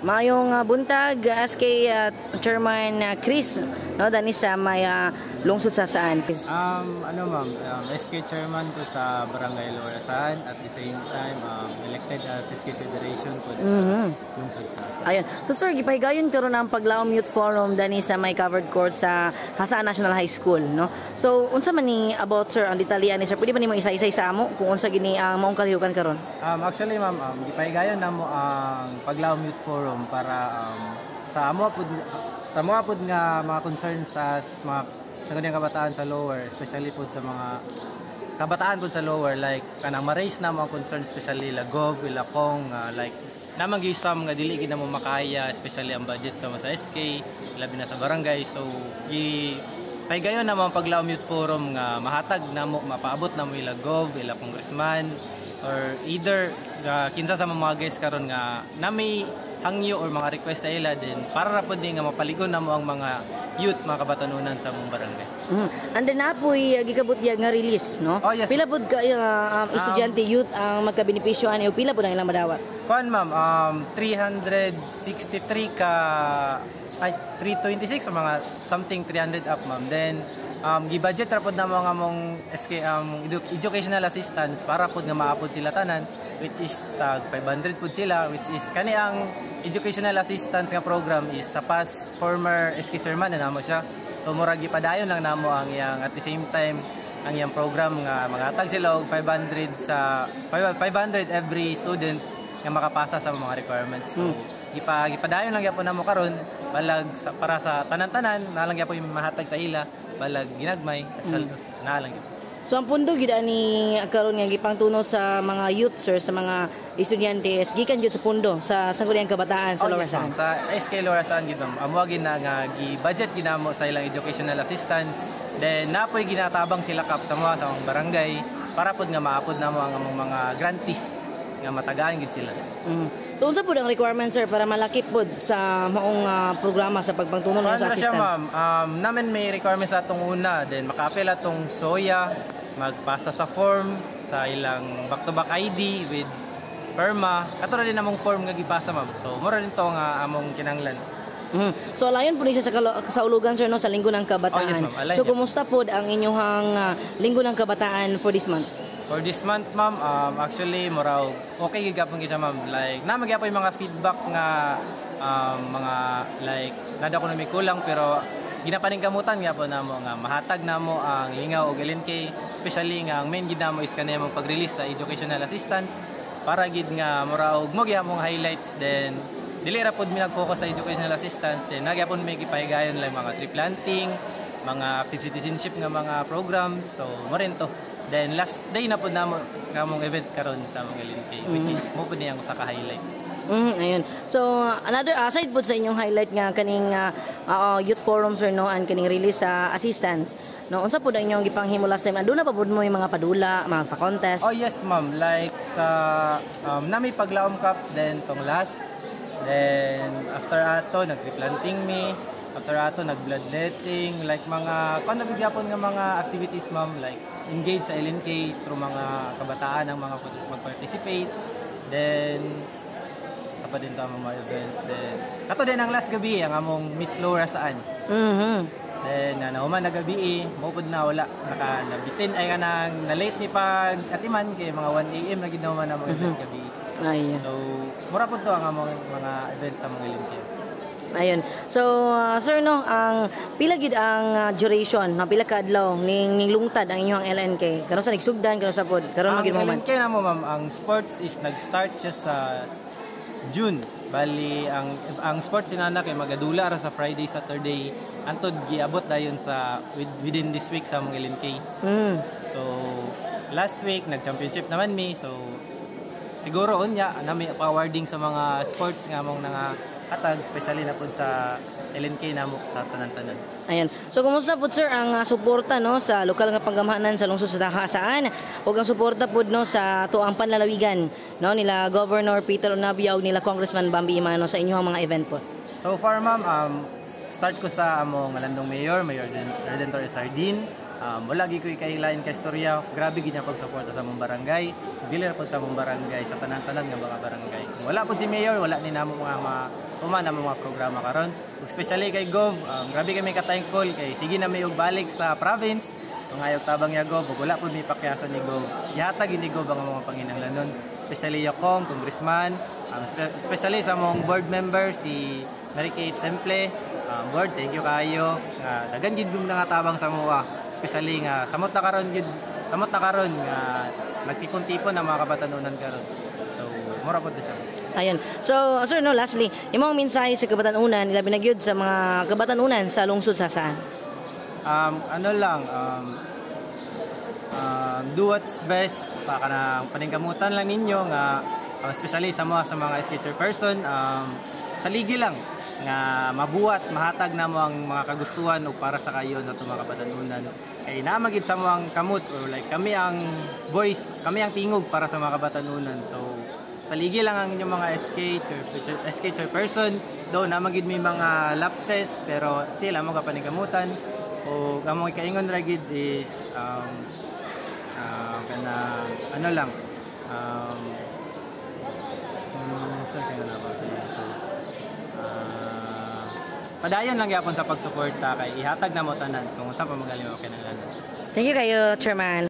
Mayong buntag SK Chairman Chris, no, dani sa may lungsod sa saan? Ano ma'am, SK Chairman ko sa Barangay Lorasan, at the same time elected as SK Federation ko sa lungsod sa saan. Ayun. So sir, gipahigayon karon ang Paglaom Youth Forum dani sa may covered court sa Hasaan National High School, no? So unsa man ni about sir ang detalye ni sir? Pwede ba nimo isa-isa sa amo kung unsa gini ang maong kalihukan karon? Actually ma'am, gipahigayon namo ang Paglaom Youth Forum para sa mga pud nga mga concerns sa kanyang kabataan sa lower, especially pud sa mga kabataan pud sa lower, like kanang ma-raise na mga concerns, especially lagov, ilakong, like namang gisam nga dili gid na mo makaya, especially ang budget sa SK, labi na sa barangay. So pahigayon na mga Paglaom Youth Forum nga mahatag na mo, mapaabot na mo ilagov, ila congressman, or either kinsa sa mga guys karon nga nami hangyo or mga request sa ila din para ra pud nga mapaligon na mo ang mga youth, mga kabatanunan sa mong barangay. And then apoy gikabot diya nga release, no? Oh, yes. Pila pud ka estudyante youth ang magkabenepisyo ani o pila pud ang ilang madawat? Kuan ma'am, 363 ka 326 mga something 300 up ma'am. Then gi-budget ra pud na mga mong SK educational assistance para pud nga maapod sila tanan, which is tag 500 pud sila, which is kani ang educational assistance nga program is sa past former SK chairman na namo siya. So murag gipadayon lang namo ang yang, at the same time ang yang program nga mangatag sila og 500 every student nga makapasa sa mga requirements. So gipadayon lang gyapon namo karon balag para sa tanan-tanan, nalang gyapon yung mahatag sa ila balag ginagmay sa nalang gyapon. So ang pundo gid ani karon nga gipangtuno sa mga youth sir, sa mga estudyante, gikan jud sa pundo sa sangguniang kabataan sa Lorasan. Yes, sa SK Lorasan gid ma'am, amo gid na nga gi-budget ginamo sa ilang educational assistance. Then napoy ginatabang sila kap sa mga barangay para pud nga maapod namo ang mga grantees nga matagaan gid sila. So unsa pud ang requirements sir para malakip pud sa maong programa sa pagpangtuno sa assistance? Siya ma'am, namin may requirements sa atong una, then maka-apply atong SOYA, magpasa sa form sa ilang back-to-back ID with perma. Katulad din namong form nga gipasa ma'am. So mura din to nga among kinanglan. So alayon po niya sa ulugan sir, no, sa Linggo ng Kabataan. Yes, ma'am. So kumusta po ang inyong Linggo ng Kabataan for this month? For this month ma'am, actually muraw okay gigapon kita ma'am. Like na magyapon yung mga feedback nga mga like nada ko na may kulang, pero ginapaningkamutan gyapon namo nga mahatag namo ang lingaw og LNK, especially nga ang main gid namo is kaniyang pag-release sa educational assistance para gid nga muraw mo gyapon highlights. Then dili ra pod mi nag-focus sa educational assistance, then nagyapon may gipahigayon lang mga tree planting, mga active citizenship nga mga programs. So mo rin to. Then last day na po namo kamong event karon sa mga LNK, which is mo po niyang sa ka-highlight. Ayun. So another aside po sa inyong highlight nga kaning youth forums or no, and kaning release sa assistance, no, unsa po ang inyong gipanghimo last time? Aduna pa pud mo yung mga padula, mga pa-contest? Oh yes ma'am, like sa nami Paglaom Cup, then tong last, then after ato nag-replanting me, after ato nag-bloodletting, like mga naggyapon nga mga activities ma'am, like engage sa LNK through mga kabataan ang mga mag-participate. Then pa din ta mga event. Then kato din ang last gabi ang among Miss Lorasan. Then nahuman na gabi mo pud na wala nabitin ay kanang na late ni pag atiman kay mga 1 AM na gid naman na mga event gabi. So mura pud to ang among mga event sa mga LNK. Ayun. So sir, no, ang pila gid ang duration, no, pila ka adlaw ning lungtad ang inyong LNK? Karon sa nagsugdan, karon sa pod, karon magid mo man. LNK na mo ma'am, ang sports is nag-start siya sa June. Bali ang sports sinana kay magadula ra sa Friday, Saturday, antod giabot dayon sa within this week sa mga LNK. So last week nag-championship naman mi. So siguro unya nami awarding sa mga sports nga among hatag, especially na po sa LNK namo sa tanan-tanan. Ayan. So kumusta po sir ang suporta, no, sa lokal nga panggamhanan sa lungsod sa Hasaan, ug ang suporta po, no, sa tuang panlalawigan, no, nila Governor Peter Onabia ug nila Congressman Bambi Imano sa inyong mga event po? So far ma'am, start ko sa among landong Mayor Redentor Sardin, Wala gi ko'y kailain ka istorya, grabe gid niya pagsuporta sa mong barangay, dili ra pod sa mong barangay sa tanan-tanan nga mga barangay. Kung wala pod si mayor, wala ni namo mga mga programa karon. Especially kay Gov, grabe kami ka-thankful kay sige na may balik sa province. Kung ayaw tabang ya Gov, wala pod may pakyasan ni Gov. Ihatag ni Gov ang mga panginahanglanon, especially yakong congressman, especially sa mong board member si Mary Kay Temple. Board, thank you kayo. Dagan gid gum nga tabang sa mga especially nga samot na karon nga nagtipon-tipon ang mga kabatanunan karon. So, mura pod siya. Ayun. So, sir, no, lastly, imong mensahe sa kabatanunan, ilabi na gyud sa mga kabatanunan sa lungsod sa saan? Do what's best para kanang paningkamutan lang ninyo nga especially sa mga sketcher person, saligi lang nga mabuhat, mahatag na mo ang mga kagustuhan o para sa kayo na mga kabatanunan. Kay namagid sa mo ang kamot or like kami ang voice, kami ang tingog para sa mga kabatanunan. So, saligi lang ang inyong mga SK chairperson. Though namagid may mga lapses pero still amo ka paningkamutan o amo kaingon ra gid is kana ano lang padayon lang yapon sa pagsuporta kay ihatag na mo tanan kung saan pa magaling mo kinahanglan. Thank you kayo, Chairman.